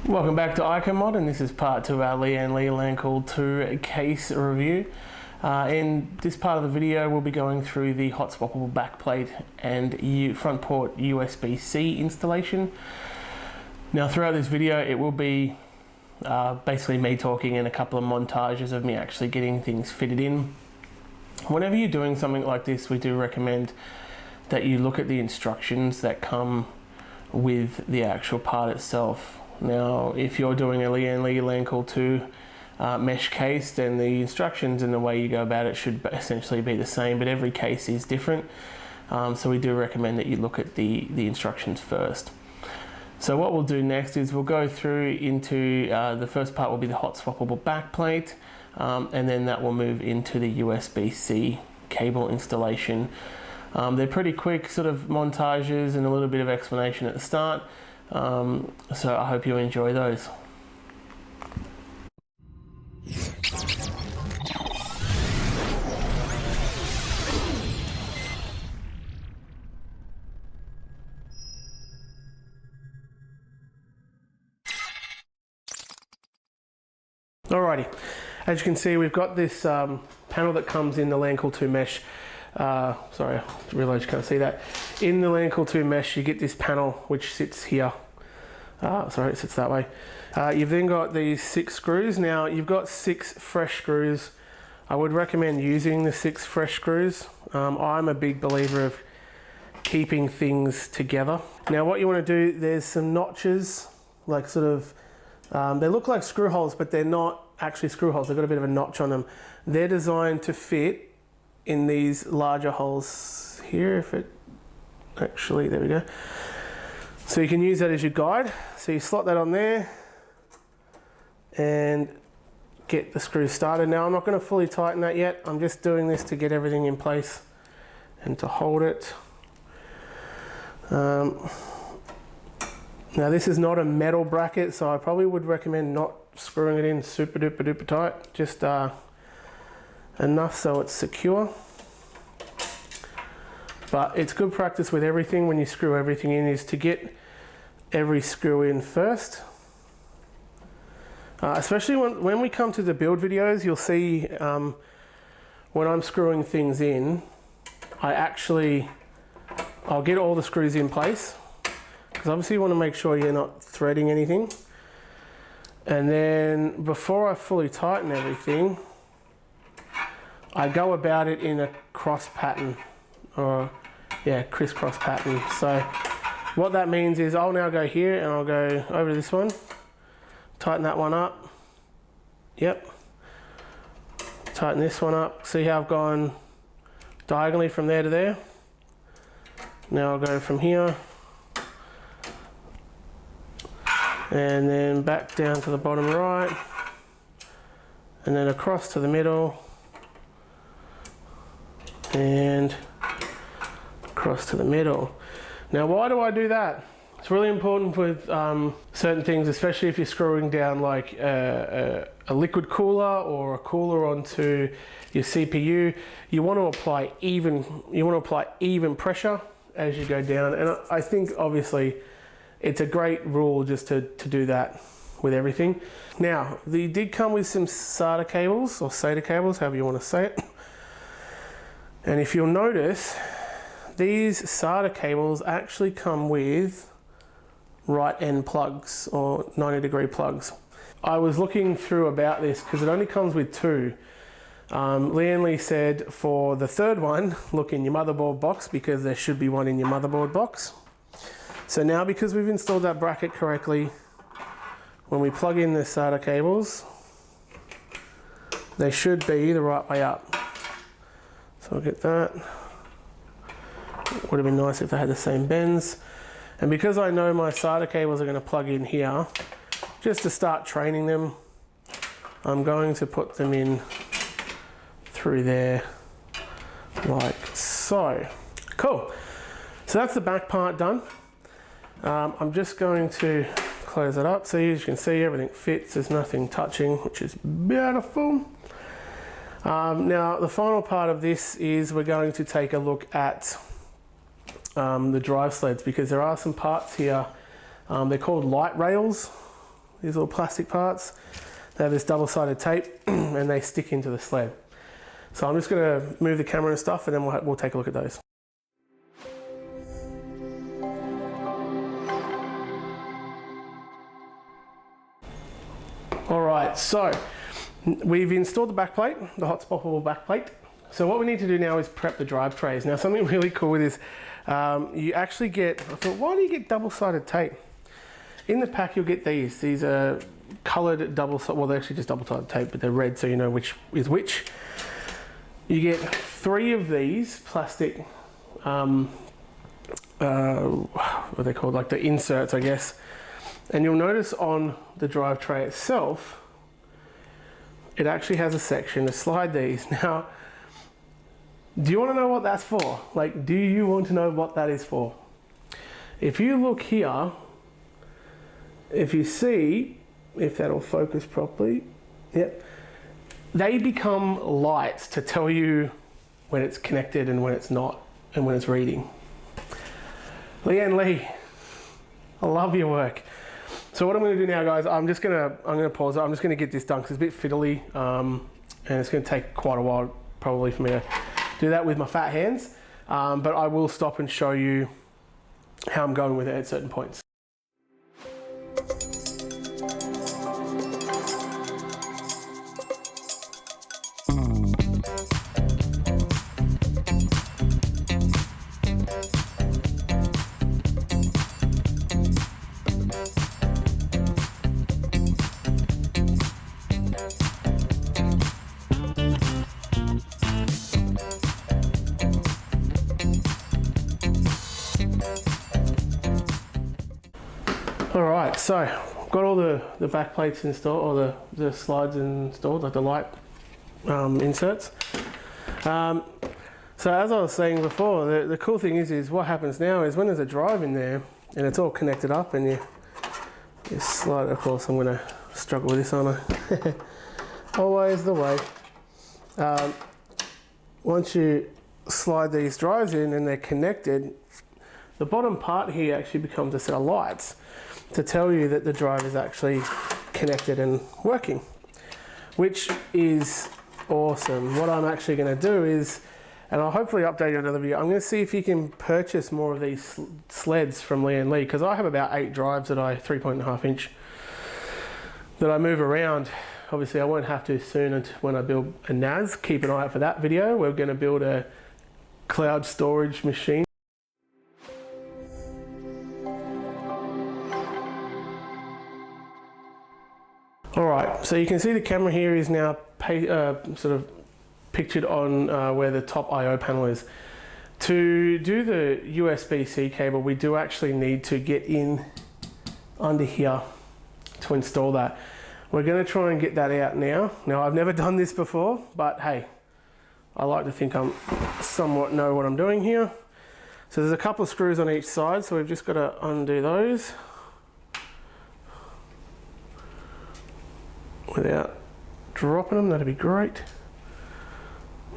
Welcome back to iCanMod, and this is part 2 of our Lian Lancool II case review. In this part of the video we'll be going through the Hot Swappable Backplate and front port USB-C installation. Now throughout this video it will be basically me talking and a couple of montages of me actually getting things fitted in. Whenever you're doing something like this, we do recommend that you look at the instructions that come with the actual part itself. Now, if you're doing a Lian Lancool II mesh case, then the instructions and the way you go about it should essentially be the same, but every case is different. So we do recommend that you look at the instructions first. So what we'll do next is we'll go through into the first part will be the Hot Swappable Backplate, and then that will move into the USB-C cable installation. They're pretty quick sort of montages and a little bit of explanation at the start. So I hope you enjoy those. Alrighty, as you can see, we've got this panel that comes in the Lancool II Mesh. Sorry, I realised you can't see that. In the Lancool II Mesh, you get this panel which sits here. Sorry, it sits that way. You've then got these 6 screws. Now, you've got 6 fresh screws. I would recommend using the 6 fresh screws. I'm a big believer of keeping things together. Now, what you want to do, there's some notches, like sort of, they look like screw holes, but they're not actually screw holes. They've got a bit of a notch on them. They're designed to fit in these larger holes here. If it actually, there we go. So you can use that as your guide. So you slot that on there and get the screws started. Now I'm not going to fully tighten that yet. I'm just doing this to get everything in place and to hold it. Now this is not a metal bracket, so I probably would recommend not screwing it in super duper duper tight. Just enough so it's secure. But it's good practice with everything when you screw everything in is to get every screw in first. Especially when we come to the build videos, you'll see when I'm screwing things in, I'll get all the screws in place, because obviously you want to make sure you're not threading anything. And then before I fully tighten everything, I go about it in a cross pattern, or crisscross pattern. So what that means is I'll now go here and I'll go over to this one, tighten that one up. Yep. Tighten this one up. See how I've gone diagonally from there to there? Now I'll go from here and then back down to the bottom right, and then across to the middle and across to the middle. Now why do I do that? It's really important with certain things, especially if you're screwing down like a liquid cooler or a cooler onto your CPU. You want to apply even pressure as you go down, and I think obviously it's a great rule just to do that with everything. Now, they did come with some SATA cables, or SATA cables, however you want to say it. And if you'll notice, these SATA cables actually come with right end plugs, or 90-degree plugs. I was looking through about this because it only comes with 2. Lian said for the third one, look in your motherboard box, because there should be one in your motherboard box. So now, because we've installed that bracket correctly, when we plug in the SATA cables, they should be the right way up. So I'll get that. Would have been nice if they had the same bends. And because I know my SATA cables are going to plug in here, just to start training them, I'm going to put them in through there like so. Cool. So that's the back part done. I'm just going to close it up. So as you can see, everything fits. There's nothing touching, which is beautiful. Now the final part of this is we're going to take a look at the drive sleds, because there are some parts here, they're called light rails. these little plastic parts. They have this double-sided tape and they stick into the sled. So I'm just going to move the camera and stuff, and then we'll take a look at those. Alright, so we've installed the back plate, the Hot Swappable Back Plate. So what we need to do now is prep the drive trays. Now something really cool with this, you actually get, I thought, why do you get double-sided tape? In the pack you'll get these. These are coloured well they're actually just double-sided tape, but they're red so you know which is which. You get 3 of these plastic, what are they called, like the inserts I guess. And you'll notice on the drive tray itself, it actually has a section to slide these. Now, do you want to know what that's for? Like, do you want to know what that is for? If you look here, if you see, if that'll focus properly, yep, they become lights to tell you when it's connected and when it's not, and when it's reading. Lian Lee, I love your work. So what I'm going to do now, guys, I'm going to pause it. I'm just going to get this done because it's a bit fiddly, and it's going to take quite a while probably for me to do that with my fat hands. But I will stop and show you how I'm going with it at certain points. Alright, so I've got all the back plates installed, or the slides installed, like the light inserts. So as I was saying before, the cool thing is what happens now is when there's a drive in there and it's all connected up and you slide, of course I'm going to struggle with this, aren't I? Always the way. Once you slide these drives in and they're connected, the bottom part here actually becomes a set of lights to tell you that the drive is actually connected and working, which is awesome. What I'm actually going to do is, and I'll hopefully update you another video, I'm going to see if you can purchase more of these sleds from Lian Lee, because I have about 8 drives that 3.5 inch that I move around. Obviously I won't have to soon when I build a NAS. Keep an eye out for that video. We're going to build a cloud storage machine. Alright, so you can see the camera here is now sort of pictured on where the top I/O panel is. To do the USB-C cable, we do actually need to get in under here to install that. We're going to try and get that out now. Now, I've never done this before, but hey, I like to think I'm somewhat know what I'm doing here. So there's a couple of screws on each side, so we've just got to undo those without dropping them. That'd be great.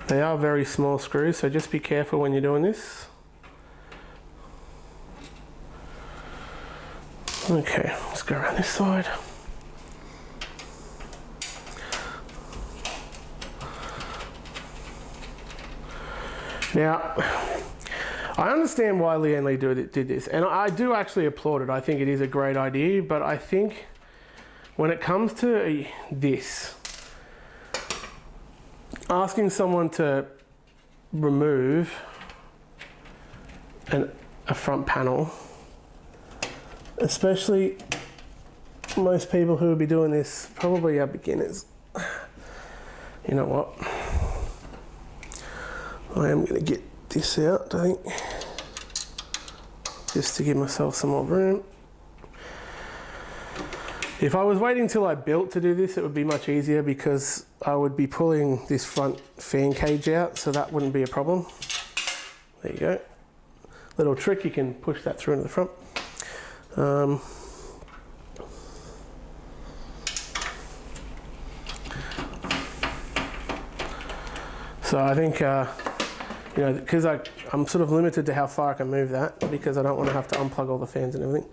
They are very small screws, so just be careful when you're doing this. Okay, let's go around this side. Now, I understand why Lian Lee did this, and I do actually applaud it. I think it is a great idea, but I think when it comes to this, asking someone to remove a front panel, especially most people who will be doing this probably are beginners. You know what? I am going to get this out, I think, just to give myself some more room. If I was waiting till I built to do this, it would be much easier because I would be pulling this front fan cage out, so that wouldn't be a problem. There you go. Little trick, you can push that through into the front. So I think, you know, because I'm sort of limited to how far I can move that because I don't want to have to unplug all the fans and everything.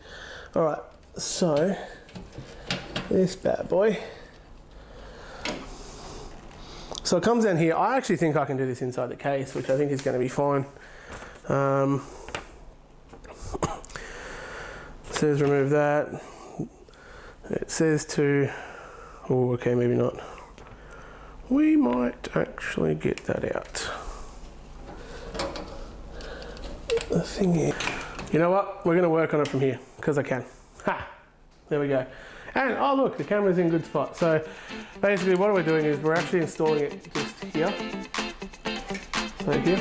All right, so this bad boy. So it comes down here. I actually think I can do this inside the case, which I think is going to be fine. It says remove that. It says to, oh, okay, maybe not. We might actually get that out. The thing here. You know what? We're going to work on it from here, because I can. Ha! There we go. And, oh look, the camera's in good spot. So basically what we're doing is we're actually installing it just here. So here.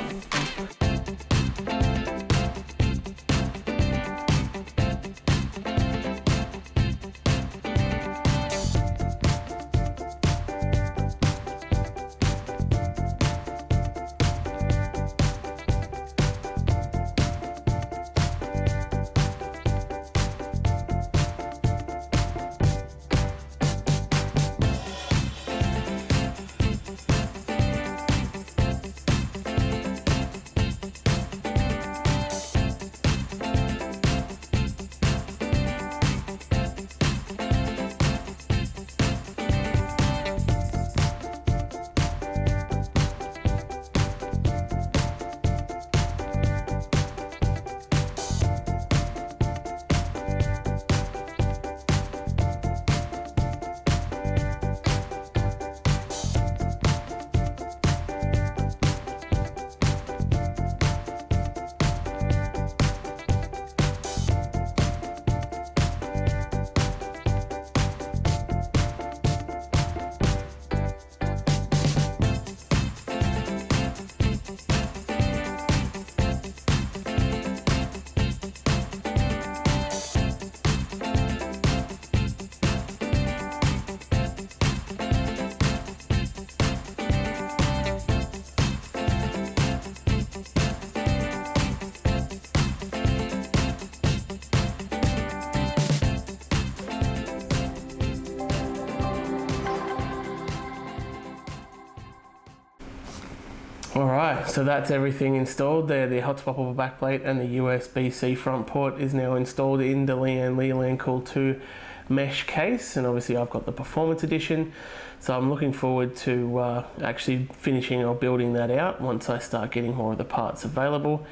Alright, so that's everything installed there. The Hot Swappable Back Plate and the USB-C front port is now installed in the Lian Lancool II Mesh case, and obviously I've got the Performance Edition, so I'm looking forward to actually finishing or building that out once I start getting more of the parts available.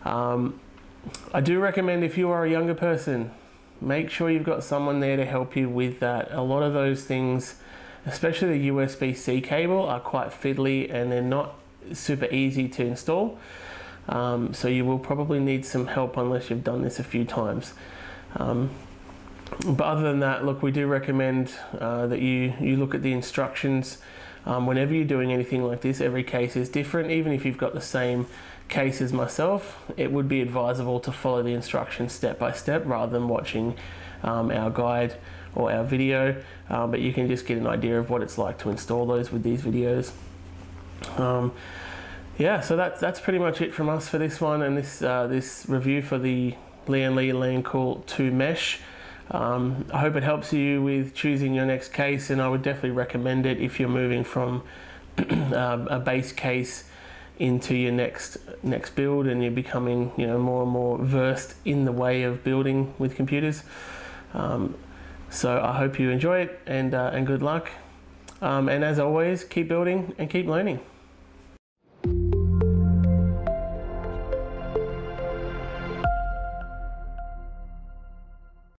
I do recommend, if you are a younger person, make sure you've got someone there to help you with that. A lot of those things, especially the USB-C cable, are quite fiddly and they're not super easy to install, so you will probably need some help unless you've done this a few times. But other than that, look, we do recommend that you look at the instructions whenever you're doing anything like this. Every case is different. Even if you've got the same case as myself, it would be advisable to follow the instructions step by step rather than watching our guide or our video, but you can just get an idea of what it's like to install those with these videos. Yeah, so that's pretty much it from us for this one, and this review for the Lian Lancool II Mesh. I hope it helps you with choosing your next case, and I would definitely recommend it if you're moving from a base case into your next build and you're becoming, you know, more and more versed in the way of building with computers. So I hope you enjoy it, and good luck. And as always, keep building and keep learning.